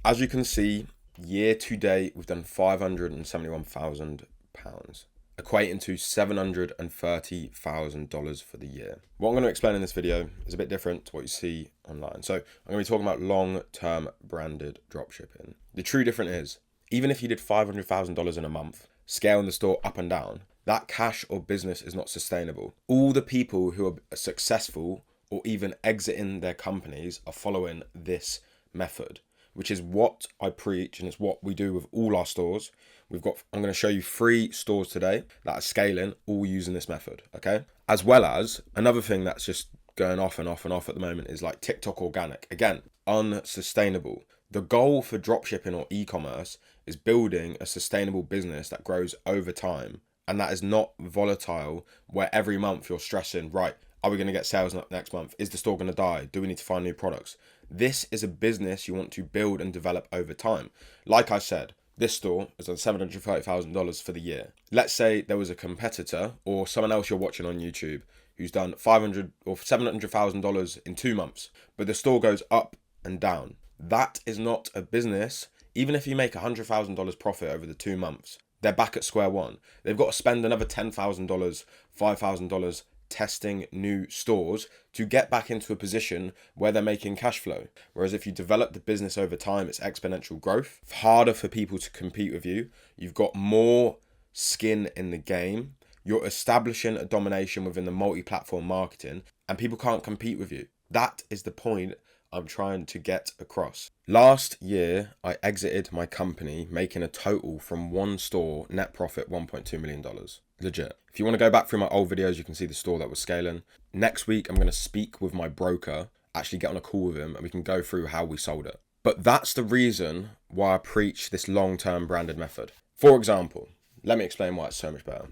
As you can see, year to date, we've done £571,000, equating to $730,000 for the year. What I'm going to explain in this video is a bit different to what you see online. So I'm going to be talking about long-term branded dropshipping. The true difference is, even if you did $500,000 in a month, scaling the store up and down, that cash or business is not sustainable. All the people who are successful or even exiting their companies are following this method, which is what I preach, and it's what we do with all our stores. I'm going to show you 3 stores today that are scaling, all using this method, okay? As well as another thing that's just going off and off and off at the moment is like TikTok organic. Again, unsustainable. The goal for dropshipping or e-commerce is building a sustainable business that grows over time, and that is not volatile, where every month you're stressing, right, are we going to get sales next month? Is the store going to die? Do we need to find new products? This is a business you want to build and develop over time. Like I said, this store has done $730,000 for the year. Let's say there was a competitor or someone else you're watching on YouTube who's done $500,000 or $700,000 in 2 months, but the store goes up and down. That is not a business. Even if you make $100,000 profit over the 2 months, they're back at square one. They've got to spend another $10,000, $5,000 testing new stores to get back into a position where they're making cash flow. Whereas if you develop the business over time, it's exponential growth. It's harder for people to compete with you. You've got more skin in the game. You're establishing a domination within the multi-platform marketing, and people can't compete with you. That is the point I'm trying to get across. Last year, I exited my company, making a total from 1 store net profit $1.2 million. Legit. If you want to go back through my old videos, you can see the store that was scaling. Next week, I'm going to speak with my broker, actually get on a call with him, and we can go through how we sold it. But that's the reason why I preach this long-term branded method. For example, let me explain why it's so much better.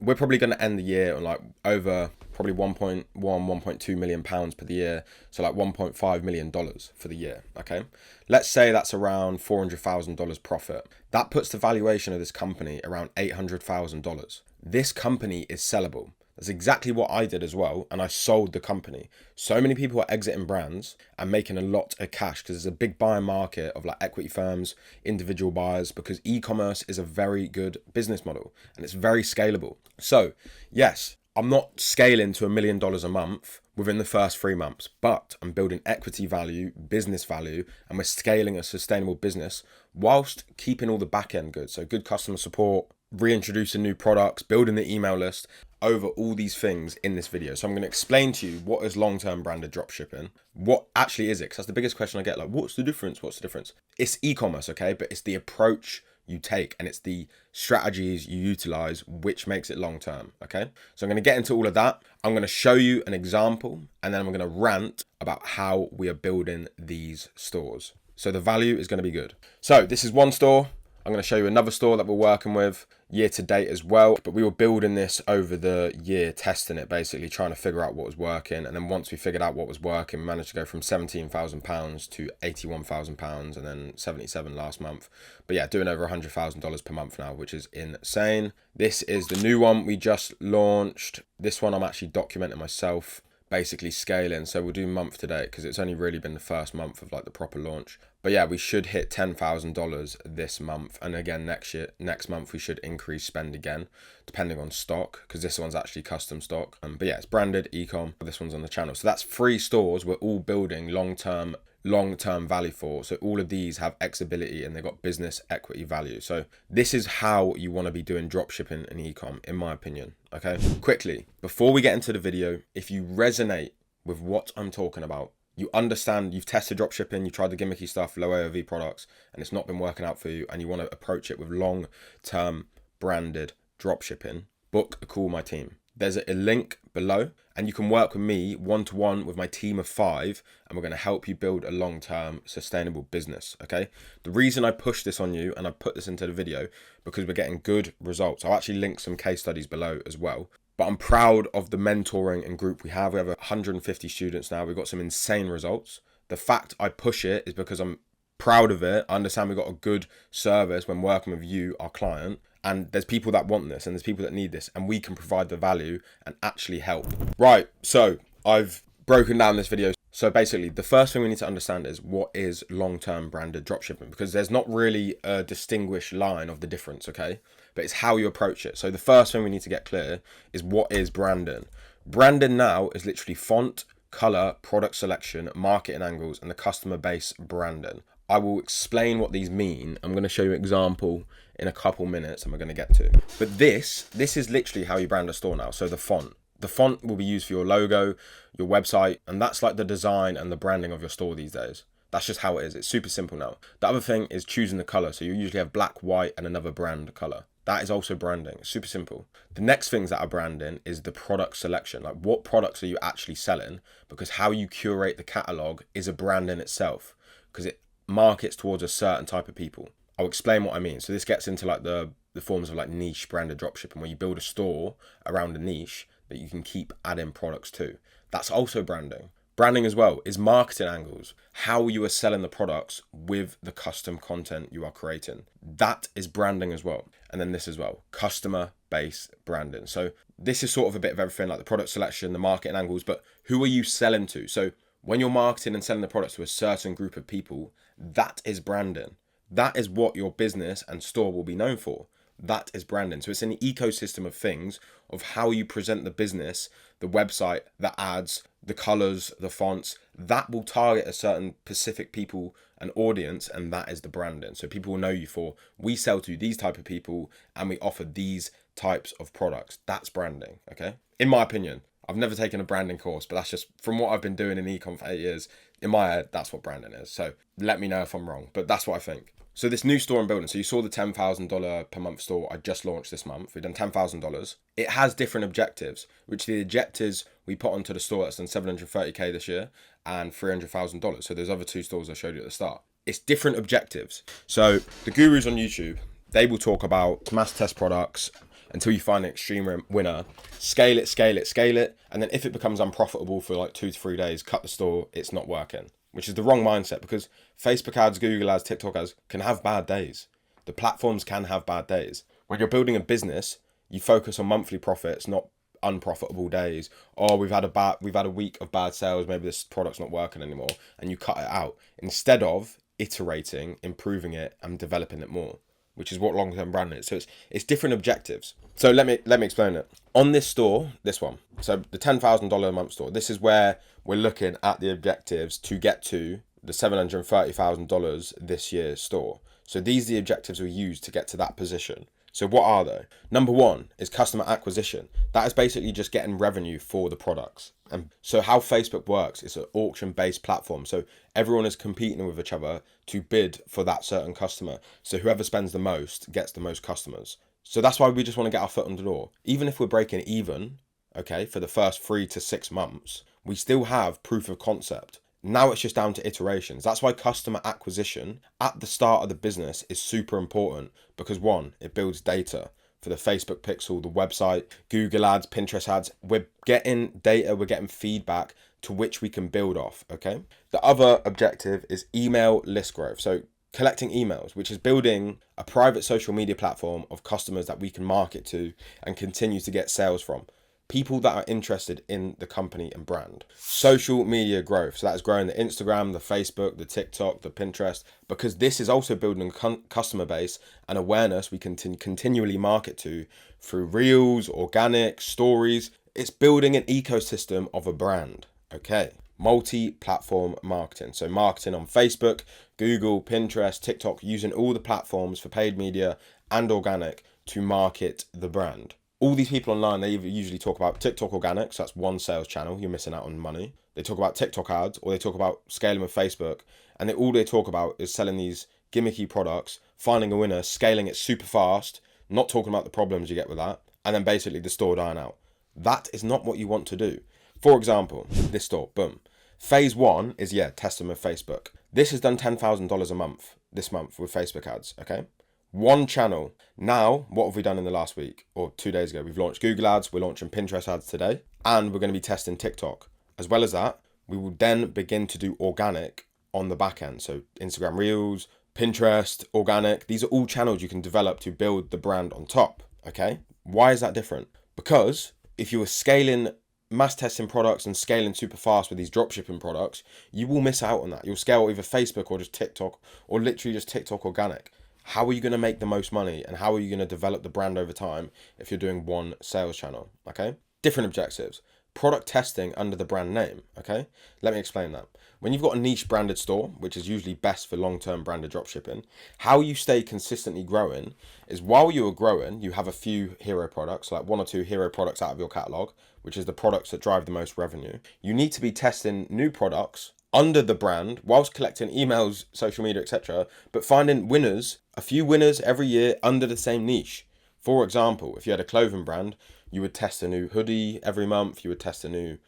We're probably going to end the year on like over probably 1.2 million pounds per year. So like $1.5 million for the year. Okay. Let's say that's around $400,000 profit. That puts the valuation of this company around $800,000. This company is sellable. That's exactly what I did as well, and I sold the company. So many people are exiting brands and making a lot of cash because there's a big buyer market of like equity firms, individual buyers, because e-commerce is a very good business model and it's very scalable. So yes, I'm not scaling to $1 million a month within the first 3 months, but I'm building equity value, business value, and we're scaling a sustainable business whilst keeping all the back end good. So good customer support, reintroducing new products, building the email list, over all these things in this video. So I'm going to explain to you what is long-term branded dropshipping. What actually is it? Because that's the biggest question I get. Like, what's the difference? What's the difference? It's e-commerce, okay? But it's the approach you take and it's the strategies you utilize which makes it long-term, okay? So I'm going to get into all of that. I'm going to show you an example and then I'm going to rant about how we are building these stores. So the value is going to be good. So this is one store. I'm going to show you another store that we're working with year to date as well. But we were building this over the year, testing it, basically trying to figure out what was working. And then once we figured out what was working, we managed to go from £17,000 to £81,000 and then 77 last month. But yeah, doing over $100,000 per month now, which is insane. This is the new one we just launched. This one I'm actually documenting myself, basically scaling. So we'll do month to date because it's only really been the first month of like the proper launch. But yeah, we should hit $10,000 this month. And again, next month, we should increase spend again, depending on stock, because this one's actually custom stock. But yeah, it's branded e-com. This one's on the channel. So that's 3 stores we're all building long-term value for. So all of these have Xability and they've got business equity value. So this is how you want to be doing dropshipping and e-com, in my opinion. Okay. Quickly, before we get into the video, if you resonate with what I'm talking about, you understand, you've tested dropshipping, you tried the gimmicky stuff, low AOV products, and it's not been working out for you, and you want to approach it with long-term branded dropshipping, book a call with my team. There's a link below, and you can work with me one-to-one with my team of 5, and we're going to help you build a long-term sustainable business, okay? The reason I push this on you, and I put this into the video, because we're getting good results. I'll actually link some case studies below as well. But I'm proud of the mentoring and group we have. We have 150 students now. We've got some insane results. The fact I push it is because I'm proud of it. I understand we've got a good service when working with you, our client. And there's people that want this and there's people that need this. And we can provide the value and actually help. Right, so I've broken down this video So basically, the first thing we need to understand is what is long-term branded dropshipping, because there's not really a distinguished line of the difference, okay? But it's how you approach it. So the first thing we need to get clear is what is branding. Branding now is literally font, color, product selection, marketing angles, and the customer base branding. I will explain what these mean. I'm going to show you an example in a couple minutes and we're going to get to. But this is literally how you brand a store now. So the font. The font will be used for your logo, your website, and that's like the design and the branding of your store these days. That's just how it is. It's super simple now. The other thing is choosing the color. So you usually have black, white, and another brand color. That is also branding. It's super simple. The next things that are branding is the product selection. Like, what products are you actually selling? Because how you curate the catalog is a brand in itself, because it markets towards a certain type of people. I'll explain what I mean. So this gets into like the forms of like niche branded dropshipping, where you build a store around a niche that you can keep adding products to. That's also branding. Branding as well is marketing angles, how you are selling the products with the custom content you are creating. That is branding as well. And then this as well, customer base branding. So this is sort of a bit of everything, like the product selection, the marketing angles, but who are you selling to? So when you're marketing and selling the products to a certain group of people, that is branding. That is what your business and store will be known for. That is branding. So it's an ecosystem of things, of how you present the business, the website, the ads, the colors, the fonts. That will target a certain specific people and audience, and that is the branding. So people will know you for, we sell to these type of people and we offer these types of products. That's branding, okay? In my opinion. I've never taken a branding course, but that's just from what I've been doing in ecom for 8 years. In my head, that's what branding is. So let me know if I'm wrong, but that's what I think. So this new store I'm building, so you saw the $10,000 per month store I just launched this month. We've done $10,000. It has different objectives, which the objectives we put onto the store that's done $730K this year and $300,000. So there's other two stores I showed you at the start. It's different objectives. So the gurus on YouTube, they will talk about mass test products until you find an extreme winner, scale it, scale it, scale it. And then if it becomes unprofitable for like 2 to 3 days, cut the store, it's not working. Which is the wrong mindset, because Facebook ads, Google ads, TikTok ads can have bad days. The platforms can have bad days. When you're building a business, you focus on monthly profits, not unprofitable days. Oh, we've had a week of bad sales, maybe this product's not working anymore, and you cut it out instead of iterating, improving it, and developing it more, which is what long-term branding is. So it's different objectives. So let me explain it. On this store, this one, so the $10,000 a month store, this is where we're looking at the objectives to get to the $730,000 this year's store. So these are the objectives we use to get to that position. So what are they? Number one is customer acquisition. That is basically just getting revenue for the products. And so how Facebook works is an auction-based platform. So everyone is competing with each other to bid for that certain customer. So whoever spends the most gets the most customers. So that's why we just want to get our foot on the door. Even if we're breaking even, okay, for the first 3 to 6 months, we still have proof of concept. Now it's just down to iterations. That's why customer acquisition at the start of the business is super important, because one, it builds data for the Facebook pixel, the website, Google ads, Pinterest ads. We're getting data, we're getting feedback to which we can build off, okay? The other objective is email list growth. So collecting emails, which is building a private social media platform of customers that we can market to and continue to get sales from. People that are interested in the company and brand. Social media growth. So that's growing the Instagram, the Facebook, the TikTok, the Pinterest, because this is also building a customer base and awareness we can continually market to through reels, organic, stories. It's building an ecosystem of a brand. Okay. Multi-platform marketing. So marketing on Facebook, Google, Pinterest, TikTok, using all the platforms for paid media and organic to market the brand. All these people online, they usually talk about TikTok organic, so that's one sales channel, you're missing out on money. They talk about TikTok ads, or they talk about scaling with Facebook, and all they talk about is selling these gimmicky products, finding a winner, scaling it super fast, not talking about the problems you get with that, and then basically the store dying out. That is not what you want to do. For example, this store, boom. Phase 1 is, testing with Facebook. This has done $10,000 a month, this month with Facebook ads, okay? One channel. Now, what have we done in the last week or 2 days ago? We've launched Google ads, we're launching Pinterest ads today, and we're going to be testing TikTok. As well as that, we will then begin to do organic on the back end. So Instagram Reels, Pinterest, organic. These are all channels you can develop to build the brand on top, okay? Why is that different? Because if you were scaling mass testing products and scaling super fast with these dropshipping products, you will miss out on that. You'll scale either Facebook or just TikTok, or literally just TikTok organic. How are you going to make the most money, and how are you going to develop the brand over time if you're doing one sales channel? Okay, different objectives. Product testing under the brand name. Okay, let me explain that. When you've got a niche branded store, which is usually best for long-term branded dropshipping, how you stay consistently growing is, while you are growing, you have a few hero products, like 1 or 2 hero products out of your catalog, which is the products that drive the most revenue. You need to be testing new products under the brand whilst collecting emails, social media, etc., but finding winners, a few winners every year under the same niche. For example, if you had a clothing brand, you would test a new hoodie every month, you would test a new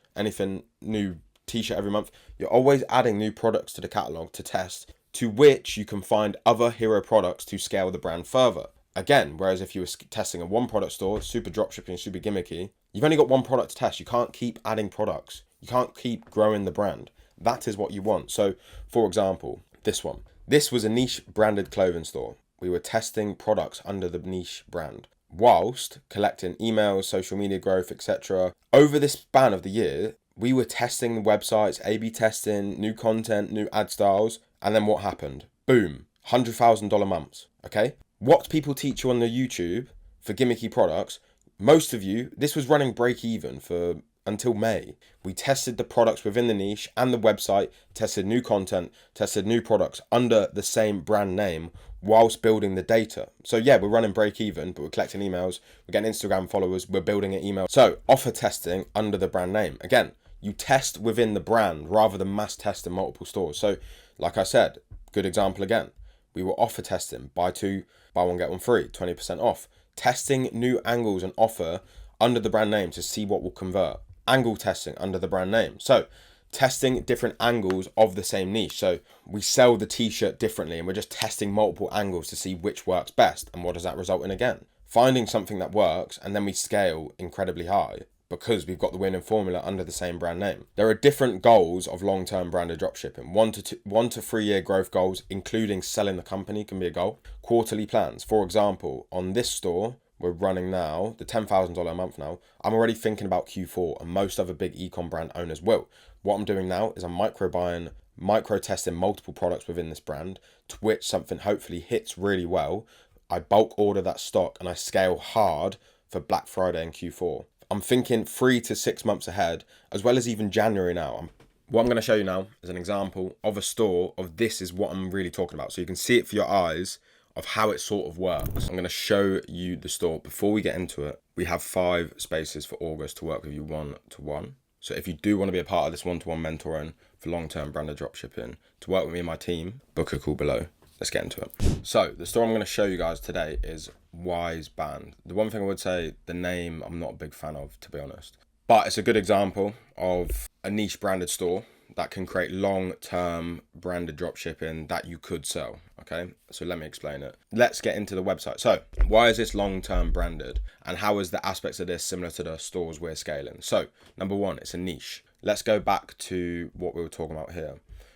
t-shirt every month. You're always adding new products to the catalog to test, to which you can find other hero products to scale the brand further. Again, whereas if you were testing a one product store, super dropshipping, super gimmicky, you've only got one product to test. You can't keep adding products. You can't keep growing the brand. That is what you want. So, for example, this one. This was a niche branded clothing store. We were testing products under the niche brand whilst collecting emails, social media growth, etc. Over this span of the year, we were testing the websites, A/B testing, new content, new ad styles, and then what happened? Boom, $100,000 months, okay? What people teach you on the YouTube for gimmicky products, most of you, this was running break even for until May. We tested the products within the niche and the website, tested new content, tested new products under the same brand name whilst building the data. So yeah, we're running break even, but we're collecting emails, we're getting Instagram followers, we're building an email. So offer testing under the brand name. Again, you test within the brand rather than mass test in multiple stores. So like I said, good example again, we were offer testing, buy 2, buy 1, get 1 free, 20% off. Testing new angles and offer under the brand name to see what will convert. Angle testing under the brand name. So testing different angles of the same niche. So we sell the t-shirt differently and we're just testing multiple angles to see which works best. And what does that result in again? Finding something that works, and then we scale incredibly high because we've got the winning formula under the same brand name. There are different goals of long-term branded dropshipping. 1 to 3 year growth goals, including selling the company, can be a goal. Quarterly plans. For example, on this store, we're running now, the $10,000 a month now, I'm already thinking about Q4, and most other big ecom brand owners will. What I'm doing now is I'm micro testing multiple products within this brand, to which something hopefully hits really well. I bulk order that stock and I scale hard for Black Friday and Q4. I'm thinking 3 to 6 months ahead, as well as even January now. What I'm going to show you now is an example of a store of this is what I'm really talking about. So you can see it for your eyes of how it sort of works. I'm going to show you the store. Before we get into it, we have 5 spaces for August to work with you one-to-one. So if you do want to be a part of this one-to-one mentoring for long-term branded dropshipping, to work with me and my team, book a call below. Let's get into it. So the store I'm going to show you guys today is Wise Band. The one thing I would say, the name I'm not a big fan of, to be honest. But it's a good example of a niche branded store that can create long-term branded dropshipping that you could sell, okay? So let me explain it. Let's get into the website. So why is this long-term branded, and how is the aspects of this similar to the stores we're scaling? So number 1, it's a niche. Let's go back to what we were talking about here.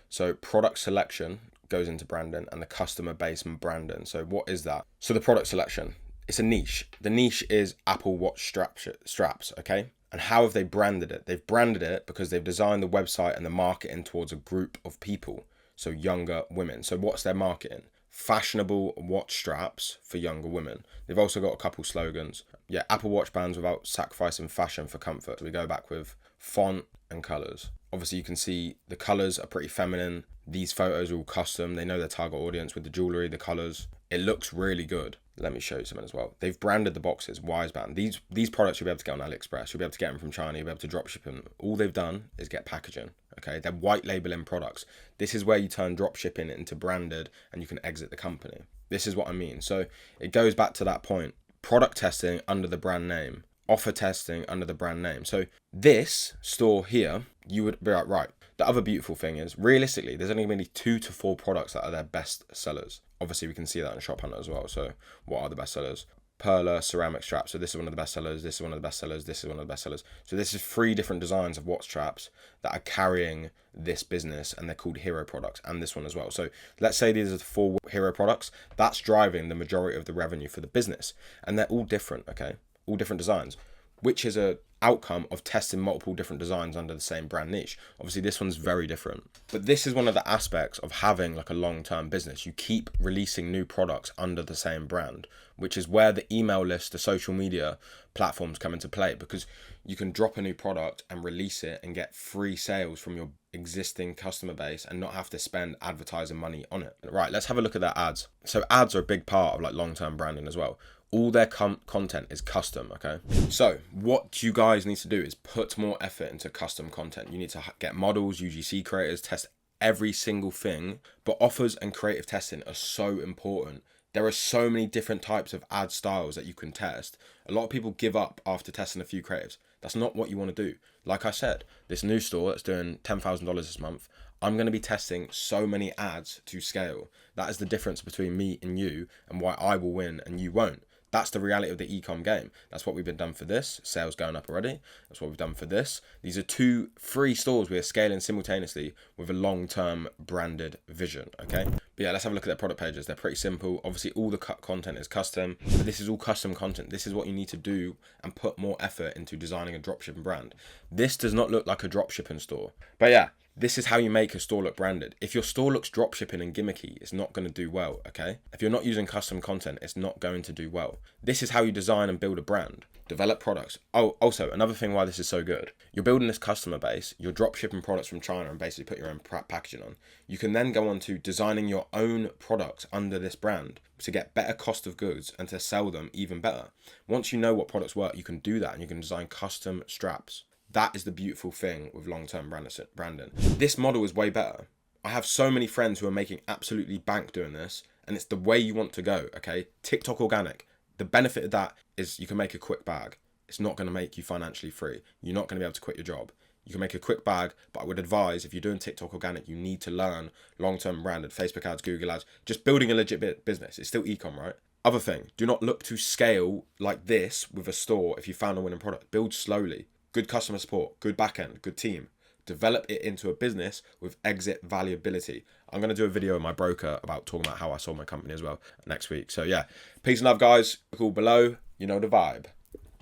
So product selection goes into branding, and the customer base and branding. So what is that? So the product selection, it's a niche. The niche is Apple Watch straps, okay? And how have they branded it? They've branded it because they've designed the website and the marketing towards a group of people, so younger women. So what's their marketing? Fashionable watch straps for younger women. They've also got a couple slogans. Yeah, Apple Watch bands without sacrificing fashion for comfort. So we go back with font and colors. Obviously, you can see the colors are pretty feminine. These photos are all custom. They know their target audience with the jewelry, the colors. It looks really good. Let me show you something as well. They've branded the boxes, Wise Band. These products you'll be able to get on AliExpress. You'll be able to get them from China. You'll be able to drop ship them. All they've done is get packaging, okay? They're white labeling products. This is where you turn drop shipping into branded and you can exit the company. This is what I mean. So it goes back to that point. Product testing under the brand name. Offer testing under the brand name. So this store here, you would be like, right. The other beautiful thing is, realistically, there's only going to be 2 to 4 products that are their best sellers. Obviously, we can see that in Shop Hunter as well. So what are the best sellers? Perla ceramic straps. So this is one of the best sellers. This is one of the best sellers. This is one of the best sellers. So this is 3 different designs of watch straps that are carrying this business, and they're called hero products, and this one as well. So let's say these are the 4 hero products. That's driving the majority of the revenue for the business, and they're all different, okay? All different designs. which is a outcome of testing multiple different designs under the same brand niche. Obviously this one's very different, but this is one of the aspects of having like a long-term business. You keep releasing new products under the same brand, which is where the email list, the social media platforms come into play, because you can drop a new product and release it and get free sales from your existing customer base and not have to spend advertising money on it. Right, let's have a look at their ads. So ads are a big part of like long-term branding as well. All their content is custom, okay? So what you guys need to do is put more effort into custom content. You need to get models, UGC creators, test every single thing. But offers and creative testing are so important. There are so many different types of ad styles that you can test. A lot of people give up after testing a few creatives. That's not what you want to do. Like I said, this new store that's doing $10,000 this month, I'm going to be testing so many ads to scale. That is the difference between me and you, and why I will win and you won't. That's the reality of the e-com game. That's what we've been done for this. Sales going up already. That's what we've done for this. These are 2 free stores we are scaling simultaneously with a long-term branded vision, okay? But yeah, let's have a look at their product pages. They're pretty simple. Obviously, all the content is custom, but this is all custom content. This is what you need to do and put more effort into designing a dropshipping brand. This does not look like a dropshipping store. But yeah, this is how you make a store look branded. If your store looks dropshipping and gimmicky, it's not going to do well, okay? If you're not using custom content, it's not going to do well. This is how you design and build a brand. Develop products. Oh, also, another thing why this is so good. You're building this customer base, you're dropshipping products from China and basically put your own packaging on. You can then go on to designing your own products under this brand to get better cost of goods and to sell them even better. Once you know what products work, you can do that and you can design custom straps. That is the beautiful thing with long-term branding. This model is way better. I have so many friends who are making absolutely bank doing this, and it's the way you want to go, okay? TikTok organic. The benefit of that is you can make a quick bag. It's not going to make you financially free. You're not going to be able to quit your job. You can make a quick bag, but I would advise if you're doing TikTok organic, you need to learn long-term branded, Facebook ads, Google ads, just building a legit business. It's still e-com, right? Other thing, do not look to scale like this with a store if you found a winning product. Build slowly. Good customer support, good backend, good team. Develop it into a business with exit valuability. I'm going to do a video with my broker about talking about how I sold my company as well next week. So yeah, peace and love, guys. Look all below. You know the vibe.